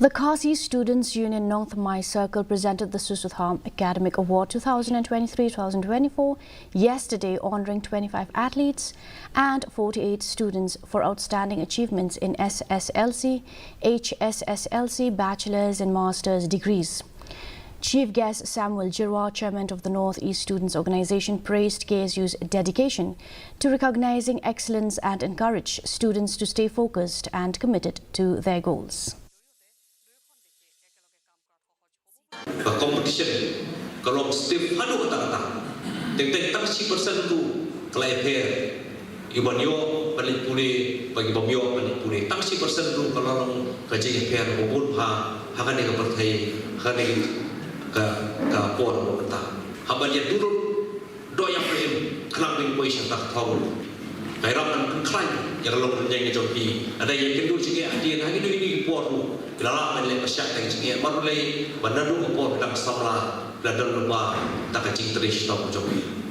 The Khasi Students' Union North Mai Circle presented the Susutham Academic Award 2023-2024 yesterday, honoring 25 athletes and 48 students for outstanding achievements in SSLC, HSSLC, bachelor's and master's degrees. Chief Guest Samuel Jirwa, Chairman of the North East Students Organization, praised KSU's dedication to recognizing excellence and encouraged students to stay focused and committed to their goals. Competition kalau step hadu kata-kata tek-tek tak 10% tu kelai pair ibanyo balik pulih bagi bomyo balik pulih tak 10% tu kalau orang kerja pair bobon hakan dia berthai hakan dia ke pon bota haban dia dulu do yang paling kelang dengan position tak tahu kairaman kan yang long yang jompi ada yang kedua juga dia hanya ini pon tu Lala menilai pasyak yang cingit baru lagi bandar dulu pun bilang samla dan lupa tak kecing terus tahu jomi.